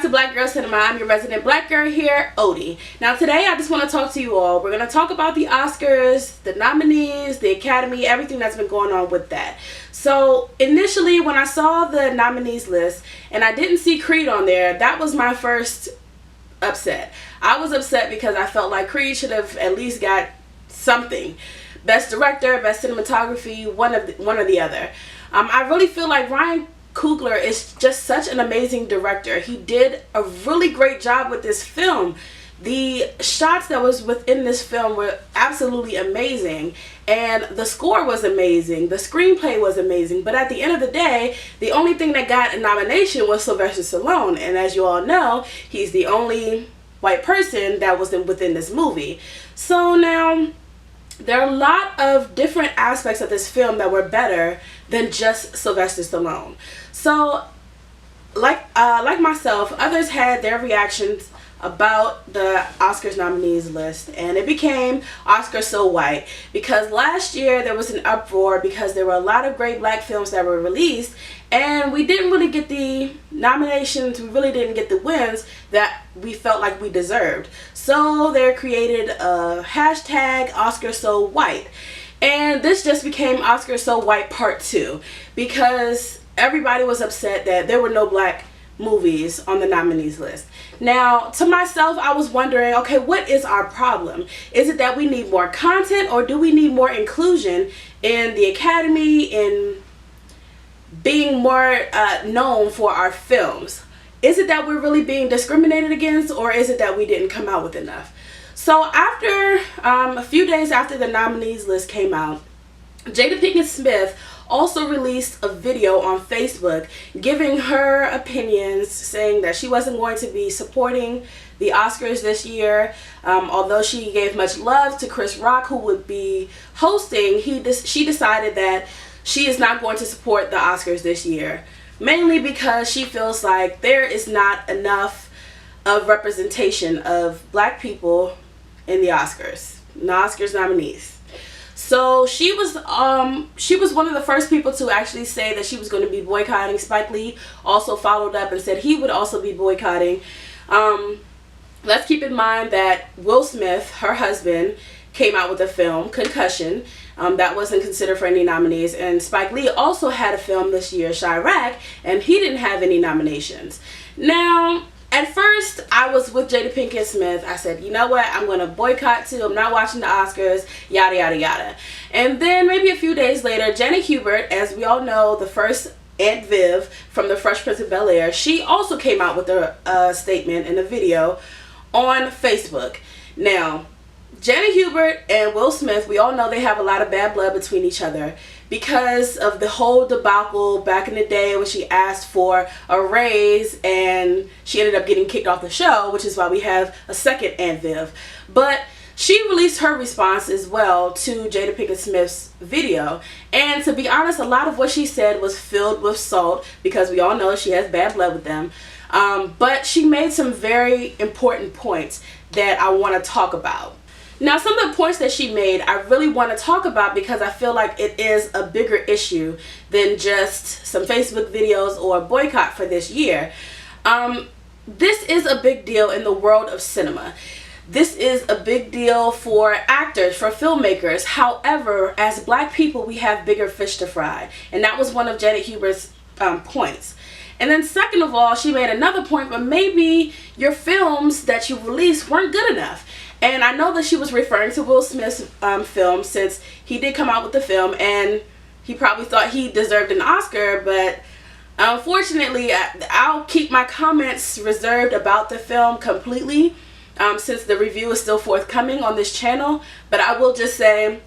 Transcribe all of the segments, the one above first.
back to Black Girl Cinema. I'm your resident black girl here, Odie. Now today I just want to talk to you all. We're going to talk about the Oscars, the nominees, the Academy, everything that's been going on with that. So initially when I saw the nominees list and I didn't see Creed on there, that was my first upset. I was upset because I felt like Creed should have at least got something. Best director, best cinematography, one or the other. I really feel like Ryan Coogler is just such an amazing director. He did a really great job with this film. The shots that was within this film were absolutely amazing, and the score was amazing, the screenplay was amazing, but at the end of the day, the only thing that got a nomination was Sylvester Stallone, and as you all know, he's the only white person that was within this movie. So now, there are a lot of different aspects of this film that were better than just Sylvester Stallone. So, like myself, others had their reactions about the Oscars nominees list, and it became Oscar So White because last year there was an uproar because there were a lot of great black films that were released and we didn't really get the nominations, we really didn't get the wins that we felt like we deserved. So they created a hashtag Oscar So White, and this just became Oscar So White Part 2 because everybody was upset that there were no black movies on the nominees list. Now, to myself, I was wondering, okay, what is our problem? Is it that we need more content, or do we need more inclusion in the Academy, in being more known for our films? Is it that we're really being discriminated against, or is it that we didn't come out with enough? So after a few days after the nominees list came out, Jada Pinkett Smith also released a video on Facebook giving her opinions, saying that she wasn't going to be supporting the Oscars this year. Although she gave much love to Chris Rock, who would be hosting, she decided that she is not going to support the Oscars this year, mainly because she feels like there is not enough of representation of black people in the Oscars nominees. So she was one of the first people to actually say that she was going to be boycotting. Spike Lee also followed up and said he would also be boycotting. Let's keep in mind that Will Smith, her husband, came out with a film, Concussion, that wasn't considered for any nominees, and Spike Lee also had a film this year, Chirac, and he didn't have any nominations. Now, at first, I was with Jada Pinkett Smith. I said, you know what, I'm going to boycott too. I'm not watching the Oscars, yada, yada, yada. And then maybe a few days later, Jenna Hubert, as we all know, the first Aunt Viv from The Fresh Prince of Bel-Air, she also came out with a statement in a video on Facebook. Now, Jenna Hubert and Will Smith, we all know they have a lot of bad blood between each other because of the whole debacle back in the day when she asked for a raise and she ended up getting kicked off the show, which is why we have a second Aunt Viv. But she released her response as well to Jada Pinkett Smith's video, and to be honest, a lot of what she said was filled with salt because we all know she has bad blood with them. But she made some very important points that I want to talk about. Now, some of the points that she made, I really want to talk about because I feel like it is a bigger issue than just some Facebook videos or a boycott for this year. This is a big deal in the world of cinema. This is a big deal for actors, for filmmakers. However, as black people, we have bigger fish to fry. And that was one of Janet Hubert's points. And then second of all, she made another point, but maybe your films that you released weren't good enough. And I know that she was referring to Will Smith's film, since he did come out with the film and he probably thought he deserved an Oscar, but unfortunately I'll keep my comments reserved about the film completely since the review is still forthcoming on this channel. But I will just say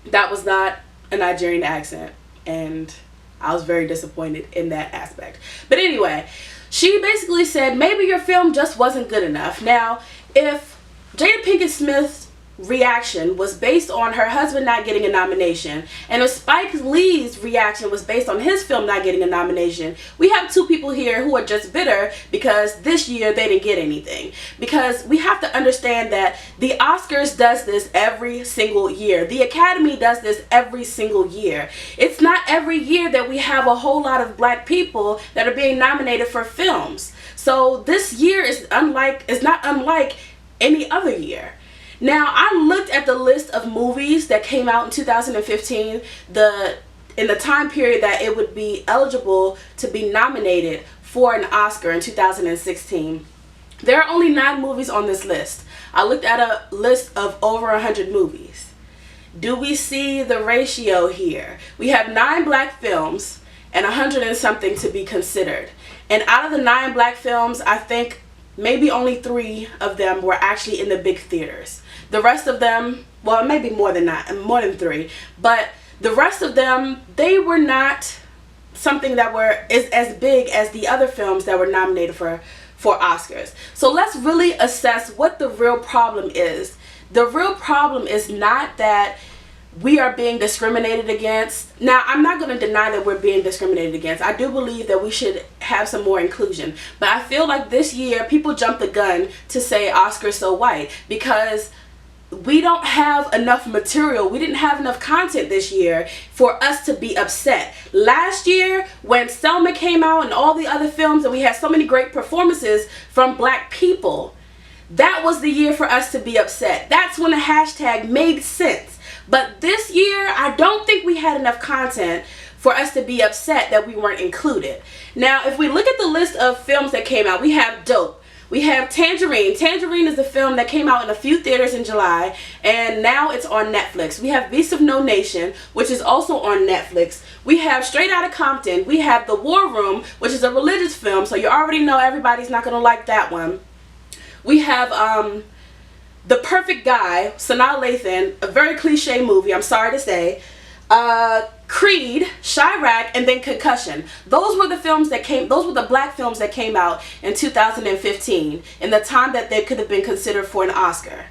that was not a Nigerian accent, and I was very disappointed in that aspect. But anyway, she basically said maybe your film just wasn't good enough. Now, if Jada Pinkett Smith's reaction was based on her husband not getting a nomination, and if Spike Lee's reaction was based on his film not getting a nomination, we have two people here who are just bitter because this year they didn't get anything. Because we have to understand that the Oscars does this every single year. The Academy does this every single year. It's not every year that we have a whole lot of black people that are being nominated for films. So So this year is not unlike any other year. Now, I looked at the list of movies that came out in 2015, in the time period that it would be eligible to be nominated for an Oscar in 2016. There are only 9 movies on this list. I looked at a list of over 100 movies. Do we see the ratio here? We have 9 black films and 100 and something to be considered. And out of the 9 black films, I think maybe only 3 of them were actually in the big theaters. The rest of them, well, maybe more than 3, but the rest of them, they were not something that is as big as the other films that were nominated for Oscars. So let's really assess what the real problem is. The real problem is not that we are being discriminated against. Now, I'm not going to deny that we're being discriminated against. I do believe that we should have some more inclusion. But I feel like this year, people jumped the gun to say Oscars so white because we don't have enough material. We didn't have enough content this year for us to be upset. Last year, when Selma came out and all the other films, and we had so many great performances from black people, that was the year for us to be upset. That's when the hashtag made sense. But this year, I don't think we had enough content for us to be upset that we weren't included. Now, if we look at the list of films that came out, we have Dope. We have Tangerine. Tangerine is the film that came out in a few theaters in July, and now it's on Netflix. We have Beast of No Nation, which is also on Netflix. We have Straight Outta Compton. We have The War Room, which is a religious film, so you already know everybody's not going to like that one. We have The Perfect Guy, Sanaa Lathan, a very cliche movie, I'm sorry to say. Creed, Chirac, and then Concussion. Those were the black films that came out in 2015, in the time that they could have been considered for an Oscar.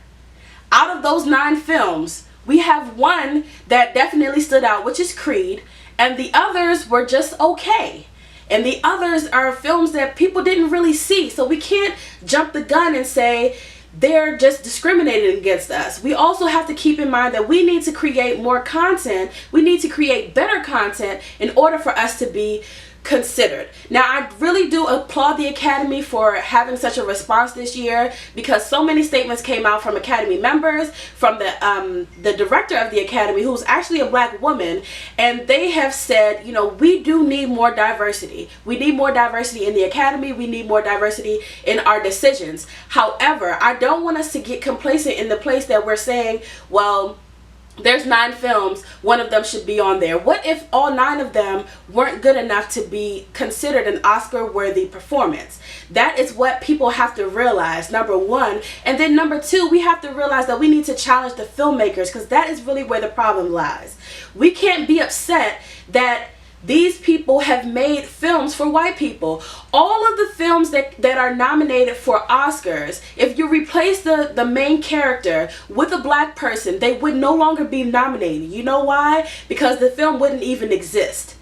Out of those 9 films, we have one that definitely stood out, which is Creed, and the others were just okay. And the others are films that people didn't really see, so we can't jump the gun and say they're just discriminating against us. We also have to keep in mind that we need to create more content. We need to create better content in order for us to be considered. Now, I really do applaud the Academy for having such a response this year, because so many statements came out from Academy members, from the director of the Academy, who's actually a black woman, and they have said, you know, we do need more diversity. We need more diversity in the Academy. We need more diversity in our decisions. However, I don't want us to get complacent in the place that we're saying, well, there's 9 films, one of them should be on there. What if all 9 of them weren't good enough to be considered an Oscar-worthy performance? That is what people have to realize, number 1. And then number 2, we have to realize that we need to challenge the filmmakers, because that is really where the problem lies. We can't be upset that these people have made films for white people. All of the films that are nominated for Oscars, if you replace the main character with a black person, they would no longer be nominated. You know why? Because the film wouldn't even exist.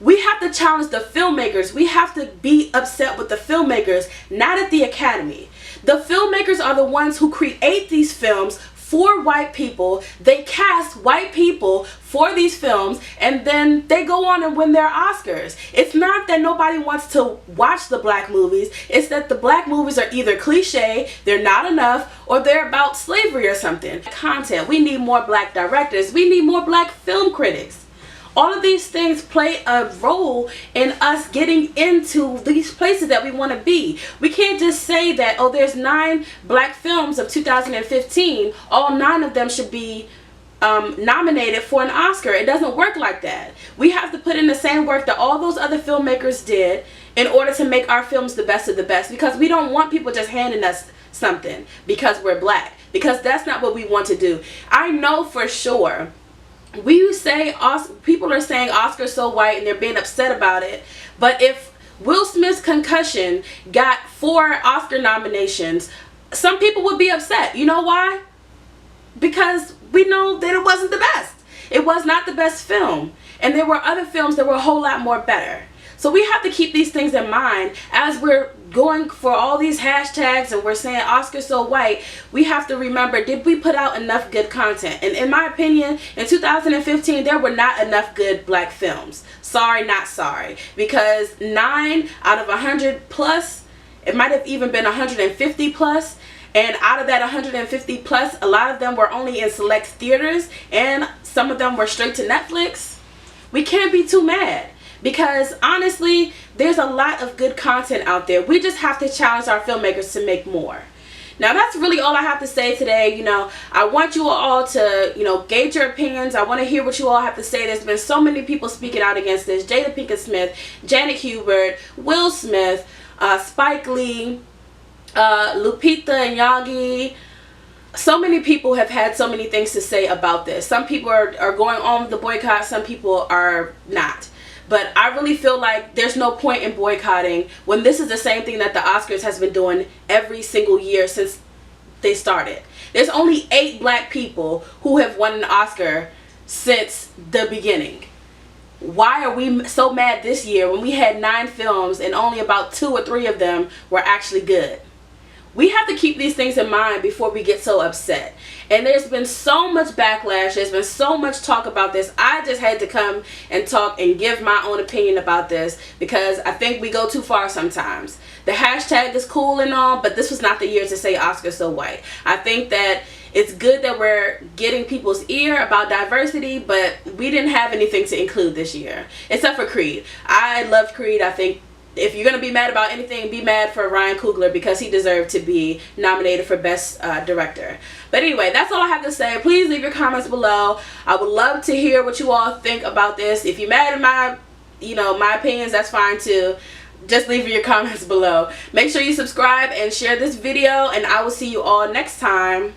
We have to challenge the filmmakers. We have to be upset with the filmmakers, not at the Academy. The filmmakers are the ones who create these films for white people. They cast white people for these films, and then they go on and win their Oscars. It's not that nobody wants to watch the black movies. It's that the black movies are either cliche, they're not enough, or they're about slavery or something. Content. We need more black directors. We need more black film critics. All of these things play a role in us getting into these places that we want to be. We can't just say that, oh, there's 9 black films of 2015. All 9 of them should be nominated for an Oscar. It doesn't work like that. We have to put in the same work that all those other filmmakers did in order to make our films the best of the best, because we don't want people just handing us something because we're black, because that's not what we want to do. I know for sure we say people are saying Oscar's so white and they're being upset about it, but if Will Smith's Concussion got 4 Oscar nominations, some people would be upset. You know why? Because we know that it wasn't the best. It was not the best film, and there were other films that were a whole lot more better. So we have to keep these things in mind as we're going for all these hashtags and we're saying Oscar so white. We have to remember, did we put out enough good content? And in my opinion, in 2015, there were not enough good black films. Sorry, not sorry. Because 9 out of 100 plus It might have even been 150 plus. And out of that 150 plus, a lot of them were only in select theaters, and some of them were straight to Netflix. We can't be too mad, because honestly, there's a lot of good content out there. We just have to challenge our filmmakers to make more. Now, that's really all I have to say today. You know, I want you all to, you know, gauge your opinions. I want to hear what you all have to say. There's been so many people speaking out against this. Jada Pinkett Smith, Janet Hubert, Will Smith, Spike Lee, Lupita Nyong'o. So many people have had so many things to say about this. Some people are going on with the boycott. Some people are not. But I really feel like there's no point in boycotting when this is the same thing that the Oscars has been doing every single year since they started. There's only 8 black people who have won an Oscar since the beginning. Why are we so mad this year when we had 9 films and only about 2 or 3 of them were actually good? We have to keep these things in mind before we get so upset. And there's been so much backlash. There's been so much talk about this. I just had to come and talk and give my own opinion about this, because I think we go too far sometimes. The hashtag is cool and all, but this was not the year to say Oscar so white. I think that it's good that we're getting people's ear about diversity, but we didn't have anything to include this year, except for Creed. I loved Creed. I think if you're going to be mad about anything, be mad for Ryan Coogler, because he deserved to be nominated for Best Director. But anyway, that's all I have to say. Please leave your comments below. I would love to hear what you all think about this. If you're mad at my opinions, that's fine too. Just leave your comments below. Make sure you subscribe and share this video, and I will see you all next time.